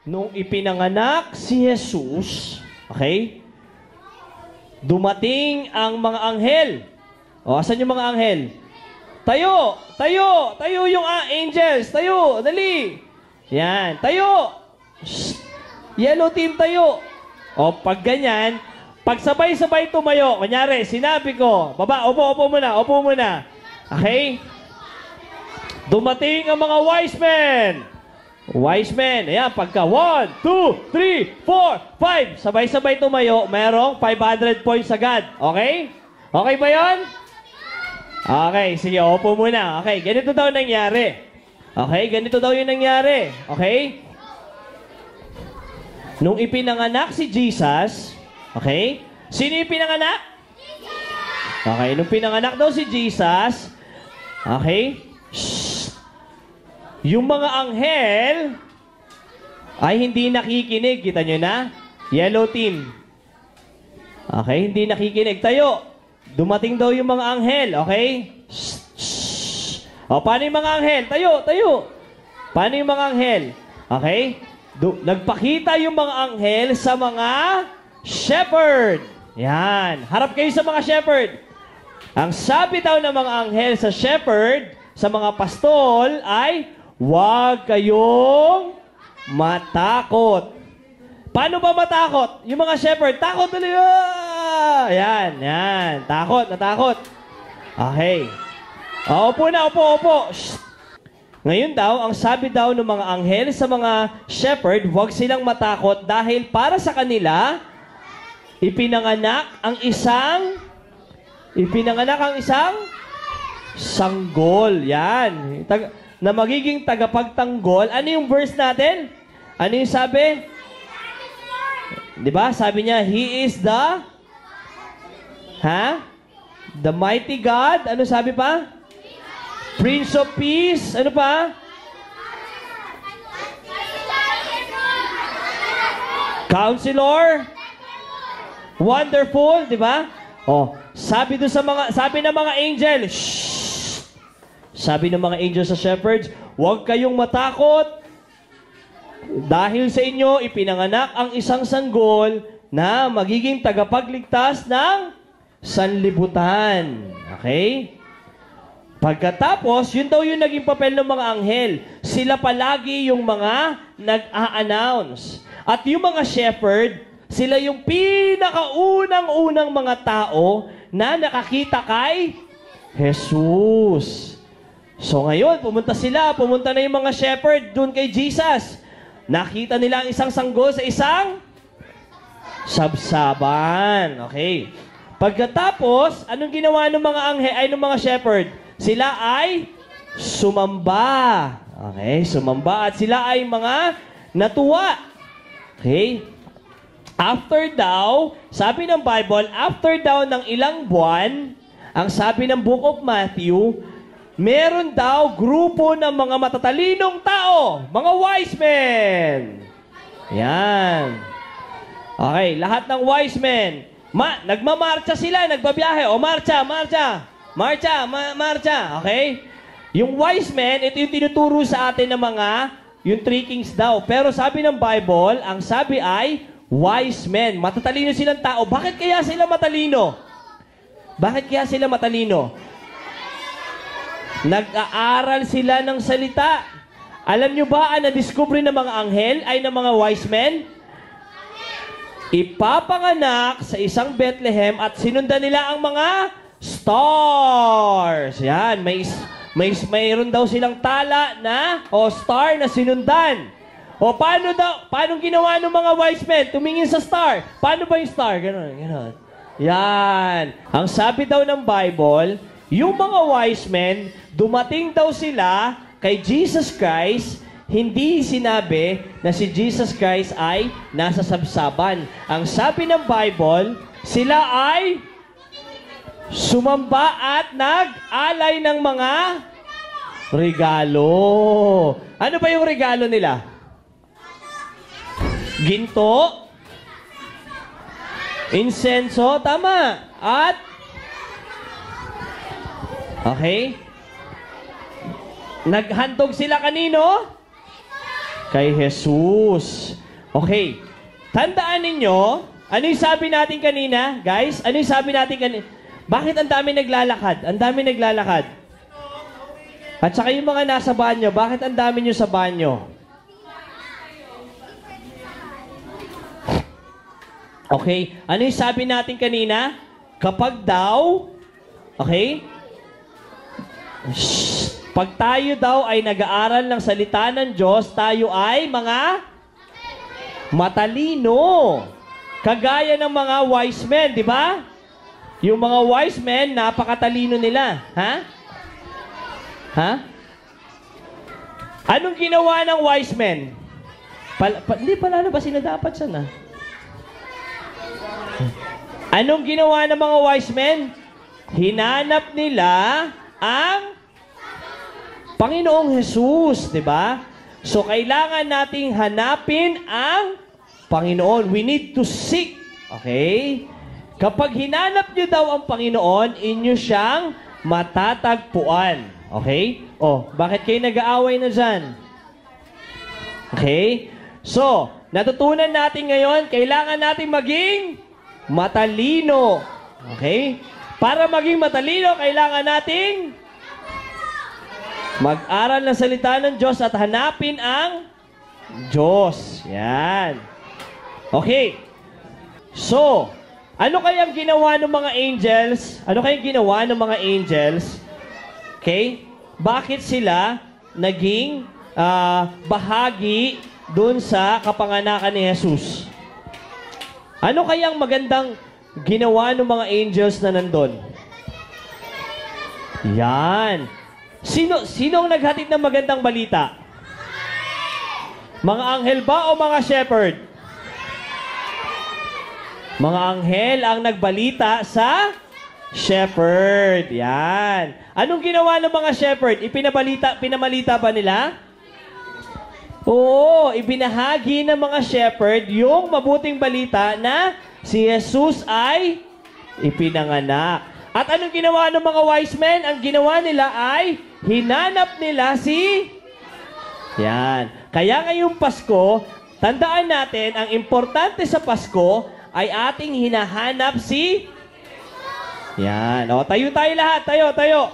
nung ipinanganak si Jesus, okay, dumating ang mga anghel. O, asan yung mga anghel? Tayo! Tayo! Tayo yung angels! Tayo! Dali! Yan. Tayo! Shh. Yellow team, tayo! O, pag ganyan, pag sabay-sabay tumayo, kunyari, sinabi ko, baba, upo muna, upo muna. Okay? Dumating ang mga wise men. Wise men. Ayan, pagka 1, 2, 3, 4, 5. Sabay-sabay tumayo, mayroong 500 points agad. Okay? Okay ba yon? Okay, sige, upo muna. Okay, ganito daw nangyari. Okay, ganito daw yung nangyari. Okay? Nung ipinanganak si Jesus, okay? Sino yung pinanganak? Okay, nung pinanganak daw si Jesus, okay? Shh. Yung mga anghel ay hindi nakikinig. Kita nyo na? Yellow team. Okay, hindi nakikinig. Tayo. Dumating daw yung mga anghel. Okay? Shh. Shh. O, paano yung mga anghel? Tayo, tayo. Paano yung mga anghel? Okay? Nagpakita yung mga anghel sa mga shepherd. Yan. Harap kayo sa mga shepherd. Ang sabi daw ng mga anghel sa shepherd, sa mga pastol, ay, huwag kayong matakot. Paano ba matakot? Yung mga shepherd, takot tuloy. Yan, yan. Takot, natakot. Okay. Upo na, upo. Shh. Ngayon daw, ang sabi daw ng mga anghel sa mga shepherd, huwag silang matakot dahil para sa kanila, ipinanganak ang isang sanggol. Yan. Na magiging tagapagtanggol. Ano yung verse natin? Ano yung sabi? Diba? Sabi niya, He is the mighty God. Ano sabi pa? Prince of Peace. Ano pa? Counselor. Wonderful, di ba? Oh, sabi ng mga angel, shh. Sabi ng mga angel sa shepherds, huwag kayong matakot dahil sa inyo ipinanganak ang isang sanggol na magiging tagapagligtas ng sanlibutan. Okay? Pagkatapos, yun daw yung naging papel ng mga anghel. Sila palagi yung mga nag-a-announce. At yung mga shepherd, sila yung pinakaunang-unang mga tao na nakakita kay Jesus. So ngayon, pumunta na yung mga shepherd doon kay Jesus. Nakita nila ang isang sanggol sa isang sabsaban. Okay. Pagkatapos, anong ginawa ng mga ng mga shepherd? Sila ay sumamba. Okay, sumamba at sila ay mga natuwa. Okay? After daw, sabi ng Bible, after daw ng ilang buwan, ang sabi ng Book of Matthew, meron daw grupo ng mga matatalinong tao, mga wise men. Yan. Okay, lahat ng wise men. Nagmamarcha sila, nagbabiyahe. O, marcha. Okay? Yung wise men, ito yung tinuturo sa atin ng yung three kings daw. Pero sabi ng Bible, ang sabi ay, wise men. Matatalino silang tao. Bakit kaya sila matalino? Nag-aaral sila ng salita. Alam nyo ba ang na-discover ng mga anghel ay ng mga wise men? Ipapanganak sa isang Bethlehem at sinundan nila ang mga stars. Yan, mayroon daw silang tala o star na sinundan. O paano ginawa ng mga wise men? Tumingin sa star. Paano ba yung star? Ganon. Yan. Ang sabi daw ng Bible, yung mga wise men, dumating daw sila kay Jesus Christ, hindi sinabi na si Jesus Christ ay nasa sabsaban. Ang sabi ng Bible, sila ay sumamba at nag-alay ng mga regalo. Ano ba yung regalo nila? Ginto, insenso, tama. At okay? Naghandog sila kanino? Kay Jesus. Okay. Tandaan ninyo, ano yung sabi natin kanina? Guys, ano yung sabi natin kanina? Bakit ang dami naglalakad? Ang dami naglalakad. At saka yung mga nasa banyo, bakit ang dami nyo sa banyo? Okay, ano yung sabi natin kanina? Kapag daw, okay? Pag tayo daw ay nag-aaral ng salita ng Diyos, tayo ay mga matalino. Kagaya ng mga wise men, di ba? Yung mga wise men, napakatalino nila. Ha? Ha? Anong ginawa ng wise men? Hindi pala na ba sila dapat sana? Anong ginawa ng mga wise men? Hinanap nila ang Panginoong Jesus, di ba? So, kailangan nating hanapin ang Panginoon. We need to seek. Okay? Kapag hinanap nyo daw ang Panginoon, inyo siyang matatagpuan. Okay? Oh, bakit kayo nag-aaway na dyan? Okay? So, natutunan natin ngayon, kailangan natin maging matalino. Okay? Para maging matalino, kailangan nating mag-aral ng salita ng Diyos at hanapin ang Diyos. Yan. Okay. So, ano kayang ginawa ng mga angels? Ano kayang ginawa ng mga angels? Okay? Bakit sila naging bahagi dun sa kapanganakan ni Jesus? Ano kayang magandang ginawa ng mga angels na nandun? Yan. Sino ang naghatid ng magandang balita? Mga anghel ba o mga shepherd? Mga anghel ang nagbalita sa shepherd. Yan. Anong ginawa ng mga shepherd? Pinamalita ba nila? Oo, ibinahagi ng mga shepherd yung mabuting balita na si Jesus ay ipinanganak. At anong ginawa ng mga wise men? Ang ginawa nila ay hinanap nila si... Yan. Kaya ngayong Pasko, tandaan natin, ang importante sa Pasko ay ating hinahanap si... Yan. O, tayo lahat. Tayo.